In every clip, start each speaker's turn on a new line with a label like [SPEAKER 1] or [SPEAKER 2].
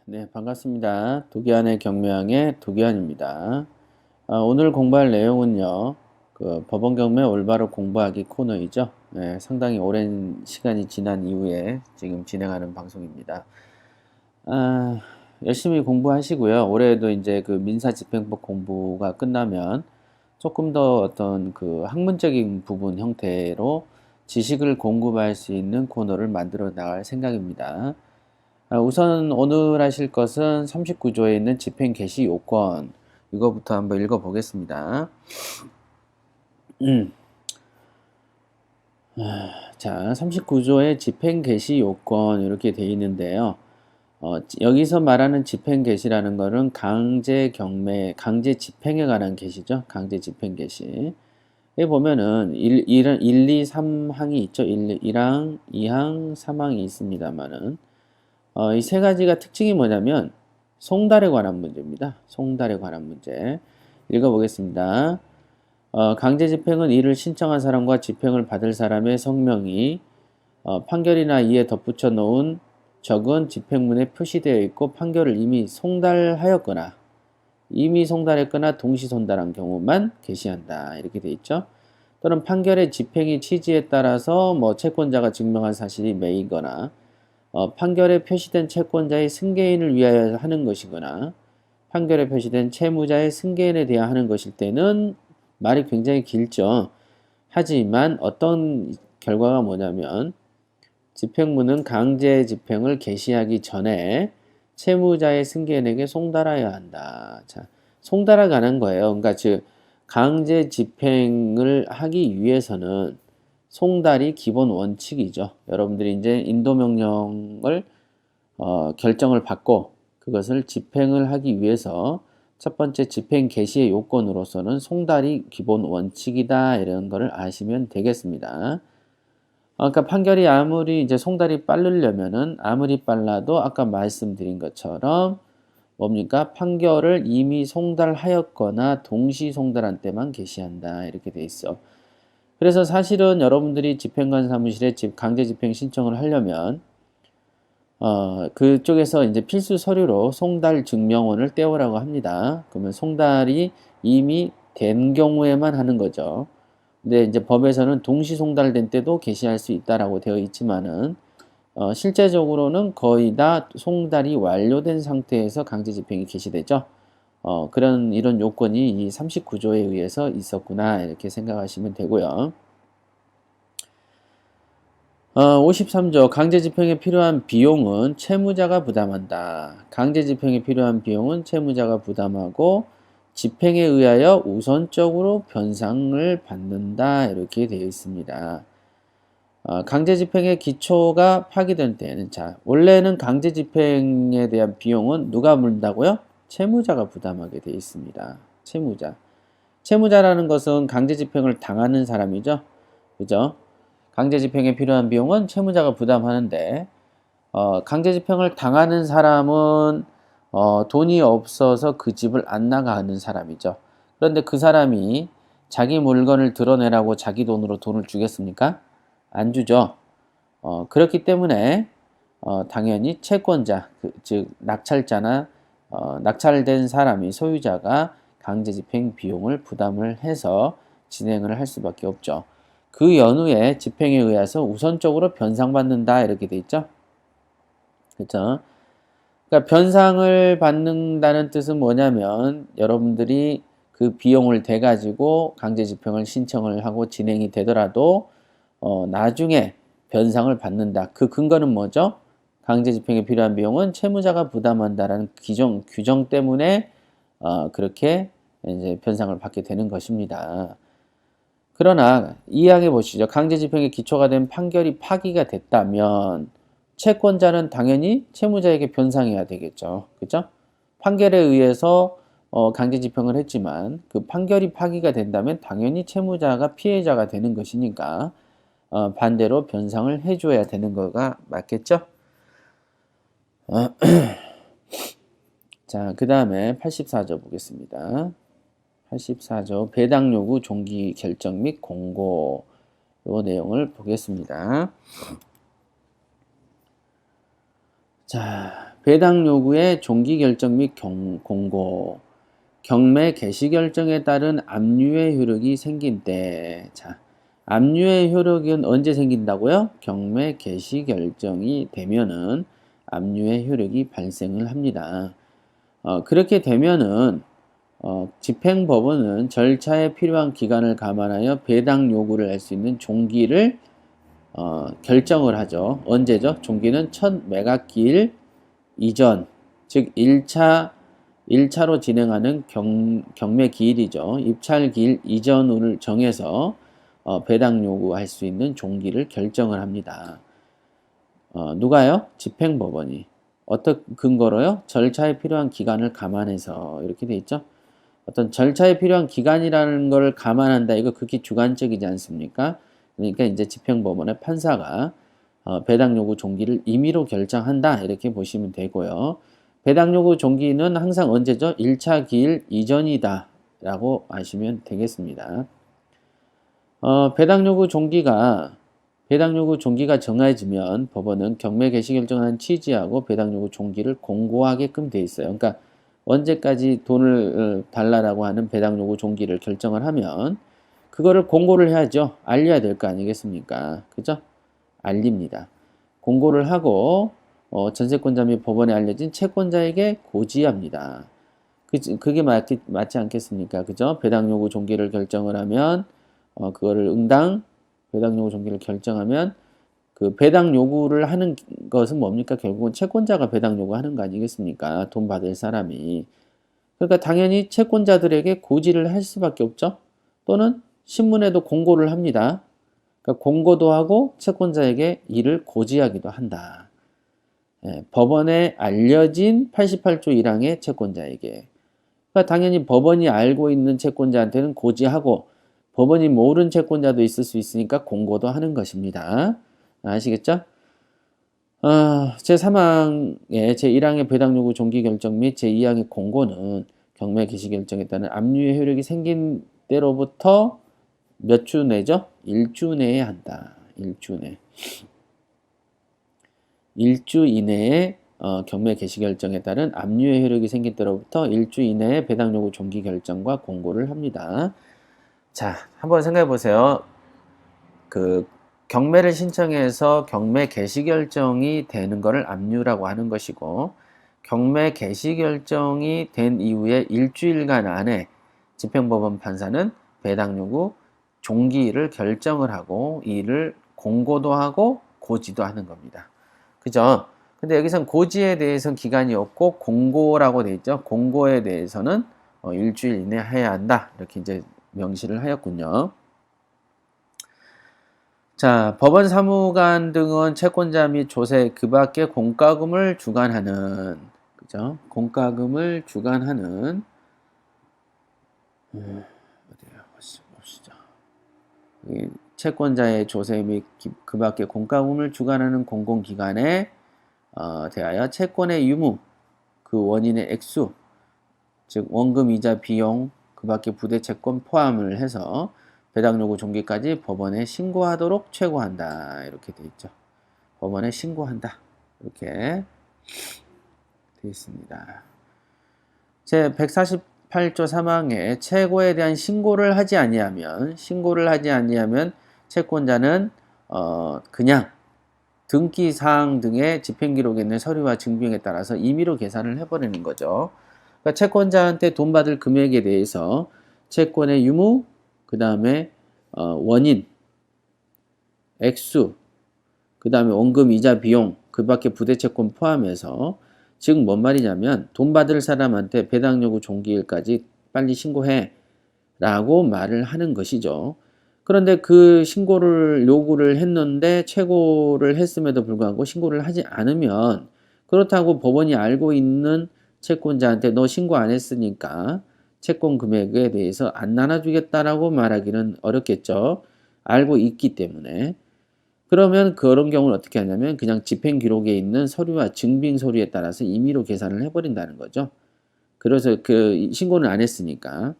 [SPEAKER 1] 네, 반갑습니다. 도기환의 경매왕의 도기환입니다. 오늘 공부할 내용은요, 그 법원 경매 올바로 공부하기 코너이죠. 네, 상당히 오랜 시간이 지난 이후에 지금 진행하는 방송입니다. 열심히 공부하시고요. 올해도 이제 그 민사집행법 공부가 끝나면 조금 더 어떤 그 학문적인 부분 형태로 지식을 공부할 수 있는 코너를 만들어 나갈 생각입니다. 우선 오늘 하실 것은 39조에 있는 집행 개시 요건, 이거부터 한번 읽어 보겠습니다. 자, 39조의 집행 개시 요건 이렇게 되어 있는데요. 여기서 말하는 집행 개시라는 거는 강제 경매, 강제 집행에 관한 개시죠. 강제 집행 개시. 여기 보면은 1, 2, 3항이 있죠. 1항, 2항, 3항이 있습니다만은 이 세 가지가 특징이 뭐냐면 송달에 관한 문제입니다. 송달에 관한 문제. 읽어보겠습니다. 강제 집행은 이를 신청한 사람과 집행을 받을 사람의 성명이 판결이나 이에 덧붙여 놓은 적은 집행문에 표시되어 있고 판결을 이미 송달하였거나 이미 송달했거나 동시 송달한 경우만 개시한다. 이렇게 돼 있죠. 또는 판결의 집행의 취지에 따라서 채권자가 증명한 사실이 매이거나 판결에 표시된 채권자의 승계인을 위하여 하는 것이거나 판결에 표시된 채무자의 승계인에 대하여 하는 것일 때는 말이 굉장히 길죠. 하지만 어떤 결과가 뭐냐면 집행문은 강제 집행을 개시하기 전에 채무자의 승계인에게 송달하여야 한다. 자, 송달에 관한 거예요. 그러니까 즉 강제 집행을 하기 위해서는 송달이 기본 원칙이죠. 여러분들이 이제 인도명령을 결정을 받고 그것을 집행을 하기 위해서 첫 번째 집행 개시의 요건으로서는 송달이 기본 원칙이다 이런 거를 아시면 되겠습니다. 그러니까 판결이 아무리 이제 송달이 빠르려면은 아무리 빨라도 아까 말씀드린 것처럼 뭡니까? 판결을 이미 송달하였거나 동시 송달한 때만 개시한다 이렇게 돼 있어. 그래서 사실은 여러분들이 집행관 사무실에 강제 집행 신청을 하려면 그쪽에서 이제 필수 서류로 송달 증명원을 떼오라고 합니다. 그러면 송달이 이미 된 경우에만 하는 거죠. 근데 이제 법에서는 동시 송달된 때도 개시할 수 있다라고 되어 있지만은 실제적으로는 거의 다 송달이 완료된 상태에서 강제 집행이 개시되죠. 이런 요건이 이 39조에 의해서 있었구나 이렇게 생각하시면 되고요. 53조 강제 집행에 필요한 비용은 채무자가 부담한다. 강제 집행에 필요한 비용은 채무자가 부담하고 집행에 의하여 우선적으로 변상을 받는다 이렇게 되어 있습니다. 강제 집행의 기초가 파기된 때에는 원래는 강제 집행에 대한 비용은 누가 물다고요? 채무자가 부담하게 되어 있습니다. 채무자라는 것은 강제 집행을 당하는 사람이죠. 그죠? 강제 집행에 필요한 비용은 채무자가 부담하는데 강제 집행을 당하는 사람은 돈이 없어서 그 집을 안 나가는 사람이죠. 그런데 그 사람이 자기 물건을 드러내라고 자기 돈으로 돈을 주겠습니까? 안 주죠. 그렇기 때문에 당연히 채권자, 즉 낙찰자나 낙찰된 사람이 소유자가 강제 집행 비용을 부담을 해서 진행을 할 수밖에 없죠. 그 연후에 집행에 의해서 우선적으로 변상받는다 이렇게 돼 있죠. 그렇죠? 그러니까 변상을 받는다는 뜻은 뭐냐면 여러분들이 그 비용을 대 가지고 강제 집행을 신청을 하고 진행이 되더라도 나중에 변상을 받는다. 그 근거는 뭐죠? 강제 집행에 필요한 비용은 채무자가 부담한다라는 규정 때문에 그렇게 이제 변상을 받게 되는 것입니다. 그러나 이해해 보시죠. 강제 집행의 기초가 된 판결이 파기가 됐다면 채권자는 당연히 채무자에게 변상해야 되겠죠. 그죠? 판결에 의해서 강제 집행을 했지만 그 판결이 파기가 된다면 당연히 채무자가 피해자가 되는 것이니까 반대로 변상을 해줘야 되는 거가 맞겠죠? 자, 그 다음에 84조 보겠습니다. 84조 배당 요구 종기 결정 및 공고 요 내용을 보겠습니다. 자, 배당 요구의 종기 결정 및 공고, 경매 개시 결정에 따른 압류의 효력이 생긴 때. 자, 압류의 효력은 언제 생긴다고요? 경매 개시 결정이 되면은 압류의 효력이 발생을 합니다. 그렇게 되면은 집행법원은 절차에 필요한 기간을 감안하여 배당 요구를 할 수 있는 종기를 결정을 하죠. 언제죠? 종기는 첫 매각기일 이전, 즉 1차로 진행하는 경매 기일이죠. 입찰 기일 이전을 정해서 배당 요구할 수 있는 종기를 결정을 합니다. 누가요? 집행법원이. 어떤 근거로요? 절차에 필요한 기간을 감안해서 이렇게 돼 있죠. 어떤 절차에 필요한 기간이라는 걸 감안한다. 이거 극히 주관적이지 않습니까? 그러니까 이제 집행법원의 판사가 배당 요구 종기를 임의로 결정한다. 이렇게 보시면 되고요. 배당 요구 종기는 항상 언제죠? 1차 기일 이전이다. 라고 아시면 되겠습니다. 배당 요구 종기가 정해지면 법원은 경매 개시 결정을 취지하고 배당 요구 종기를 공고하게끔 돼 있어요. 그러니까 언제까지 돈을 달라라고 하는 배당 요구 종기를 결정을 하면 그거를 공고를 해야죠. 알려야 될 거 아니겠습니까? 그죠? 알립니다. 공고를 하고 전세권자 및 법원에 알려진 채권자에게 고지합니다. 그게 맞지 않겠습니까? 그죠? 배당 요구 종기를 결정을 하면 그거를 응당 배당 요구 종기를 결정하면 그 배당 요구를 하는 것은 뭡니까? 결국은 채권자가 배당 요구하는 거 아니겠습니까? 돈 받을 사람이. 그러니까 당연히 채권자들에게 고지를 할 수밖에 없죠. 또는 신문에도 공고를 합니다. 그러니까 공고도 하고 채권자에게 이를 고지하기도 한다. 법원에 알려진 88조 1항의 채권자에게. 그러니까 당연히 법원이 알고 있는 채권자한테는 고지하고 법원이 모르는 채권자도 있을 수 있으니까 공고도 하는 것입니다. 아시겠죠? 제3항의 제1항의 배당 요구 종기 결정 및 제2항의 공고는 경매 개시 결정에 따른 압류의 효력이 생긴 때로부터 몇 주 내죠? 1주 내에 한다. 1주 내. 1주 이내에 경매 개시 결정에 따른 압류의 효력이 생긴 때로부터 1주 이내에 배당 요구 종기 결정과 공고를 합니다. 자, 한번 생각해 보세요. 그 경매를 신청해서 경매 개시 결정이 되는 것을 압류라고 하는 것이고 경매 개시 결정이 된 이후에 일주일간 안에 집행법원 판사는 배당 요구 종기를 결정을 하고 이를 공고도 하고 고지도 하는 겁니다. 그죠? 근데 여기선 고지에 대해서는 기간이 없고 공고라고 돼 있죠. 공고에 대해서는 일주일 이내 해야 한다. 이렇게 이제 명시를 하였군요. 자, 법원 사무관 등은 채권자 및 조세 그 밖에 공과금을 주관하는, 그죠? 공과금을 주관하는, 어디요? 봅시죠. 채권자의 조세 및 그 밖에 공과금을 주관하는 공공기관에 대하여 채권의 유무, 그 원인의 액수, 즉 원금, 이자, 비용, 그 밖에 부대채권 포함을 해서 배당 요구 종기까지 법원에 신고하도록 최고한다. 이렇게 돼 있죠. 법원에 신고한다. 이렇게 돼 있습니다. 제 148조 3항에 최고에 대한 신고를 하지 아니하면 채권자는 그냥 등기 사항 등의 집행 기록에 있는 서류와 증빙에 따라서 임의로 계산을 해버리는 거죠. 그러니까 채권자한테 돈 받을 금액에 대해서 채권의 유무, 그 다음에 원인, 액수, 그 다음에 원금, 이자, 비용, 그 밖에 부대채권 포함해서 즉 뭔 말이냐면 돈 받을 사람한테 배당 요구 종기일까지 빨리 신고해 라고 말을 하는 것이죠. 그런데 그 신고를 요구를 했는데 최고를 했음에도 불구하고 신고를 하지 않으면 그렇다고 법원이 알고 있는 채권자한테 너 신고 안 했으니까 채권 금액에 대해서 안 나눠주겠다라고 말하기는 어렵겠죠. 알고 있기 때문에. 그러면 그런 경우는 어떻게 하냐면 그냥 집행 기록에 있는 서류와 증빙 서류에 따라서 임의로 계산을 해버린다는 거죠. 그래서 그 신고는 안 했으니까.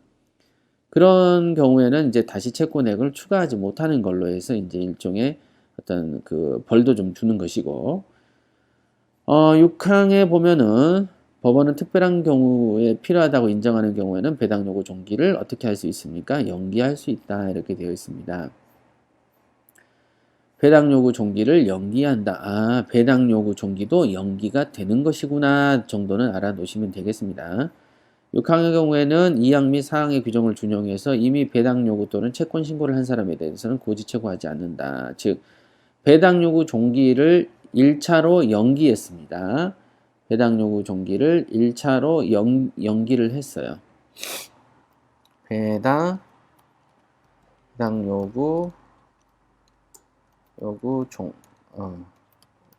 [SPEAKER 1] 그런 경우에는 이제 다시 채권액을 추가하지 못하는 걸로 해서 이제 일종의 어떤 그 벌도 좀 주는 것이고, 6항에 보면은 법원은 특별한 경우에 필요하다고 인정하는 경우에는 배당 요구 종기를 어떻게 할 수 있습니까? 연기할 수 있다. 이렇게 되어 있습니다. 배당 요구 종기를 연기한다. 아, 배당 요구 종기도 연기가 되는 것이구나 정도는 알아놓으시면 되겠습니다. 6항의 경우에는 2항 및 4항의 규정을 준용해서 이미 배당 요구 또는 채권 신고를 한 사람에 대해서는 고지 최고하지 않는다. 즉, 배당 요구 종기를 1차로 연기했습니다. 배당 요구 종기를 1차로 연기를 했어요. 배당 요구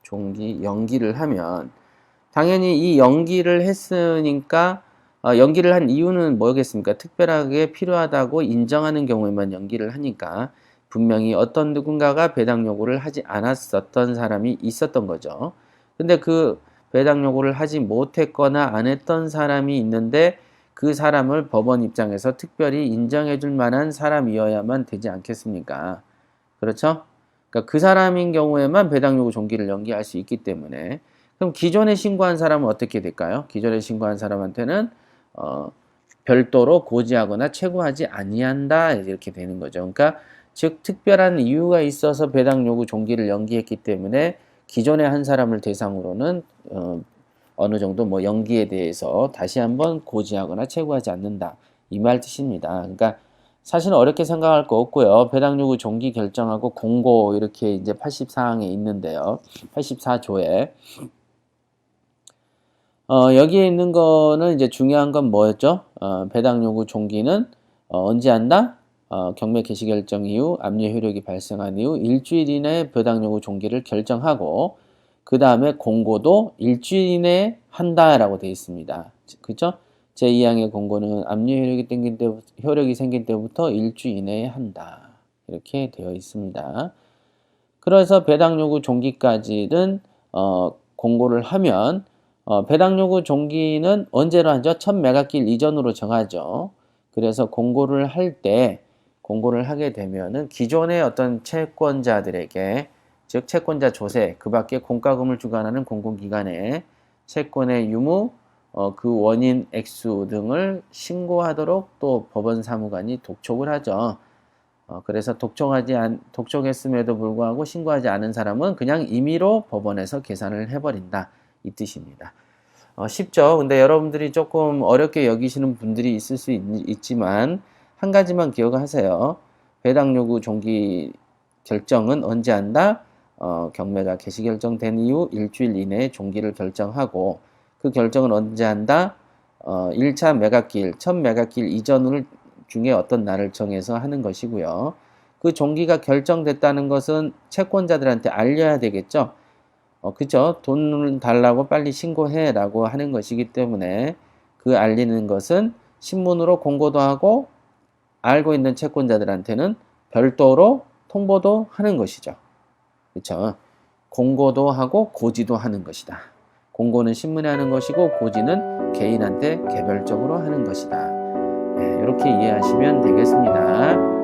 [SPEAKER 1] 종기 연기를 하면 당연히 이 연기를 했으니까 연기를 한 이유는 뭐겠습니까? 특별하게 필요하다고 인정하는 경우에만 연기를 하니까 분명히 어떤 누군가가 배당 요구를 하지 않았었던 사람이 있었던 거죠. 근데 그 배당 요구를 하지 못했거나 안 했던 사람이 있는데 그 사람을 법원 입장에서 특별히 인정해 줄 만한 사람이어야만 되지 않겠습니까? 그렇죠? 그러니까 그 사람인 경우에만 배당 요구 종기를 연기할 수 있기 때문에 그럼 기존에 신고한 사람은 어떻게 될까요? 기존에 신고한 사람한테는 별도로 고지하거나 최고하지 아니한다 이렇게 되는 거죠. 그러니까 즉 특별한 이유가 있어서 배당 요구 종기를 연기했기 때문에 기존에 한 사람을 대상으로는 어느 정도 뭐 연기에 대해서 다시 한번 고지하거나 최고하지 않는다 이 말 뜻입니다. 그러니까 사실은 어렵게 생각할 거 없고요. 배당 요구 종기 결정하고 공고 이렇게 이제 84항에 있는데요. 84조에 여기에 있는 거는 이제 중요한 건 뭐였죠? 배당 요구 종기는 언제 한다? 경매 개시 결정 이후 압류 효력이 발생한 이후 일주일 이내에 배당 요구 종기를 결정하고 그 다음에 공고도 일주일 이내에 한다라고 되어 있습니다. 그죠? 제2항의 공고는 압류 효력이 생긴 때부터 일주일 이내에 한다. 이렇게 되어 있습니다. 그래서 배당 요구 종기까지는 공고를 하면 배당 요구 종기는 언제로 하죠? 1000메가길 이전으로 정하죠. 그래서 공고를 하게 되면은 기존의 어떤 채권자들에게 즉 채권자 조세 그 밖에 공과금을 주관하는 공공기관에 채권의 유무 그 원인 액수 등을 신고하도록 또 법원 사무관이 독촉을 하죠. 그래서 독촉했음에도 불구하고 신고하지 않은 사람은 그냥 임의로 법원에서 계산을 해버린다. 이 뜻입니다. 쉽죠? 근데 여러분들이 조금 어렵게 여기시는 분들이 있을 수 있지만 한 가지만 기억하세요. 배당 요구 종기 결정은 언제 한다? 경매가 개시 결정된 이후 일주일 이내에 종기를 결정하고 그 결정은 언제 한다? 1차 매각길, 1000메가길 이전을 중에 어떤 날을 정해서 하는 것이고요. 그 종기가 결정됐다는 것은 채권자들한테 알려야 되겠죠. 그죠? 돈을 달라고 빨리 신고해 라고 하는 것이기 때문에 그 알리는 것은 신문으로 공고도 하고 알고 있는 채권자들한테는 별도로 통보도 하는 것이죠. 그렇죠? 공고도 하고 고지도 하는 것이다. 공고는 신문에 하는 것이고 고지는 개인한테 개별적으로 하는 것이다. 네, 이렇게 이해하시면 되겠습니다.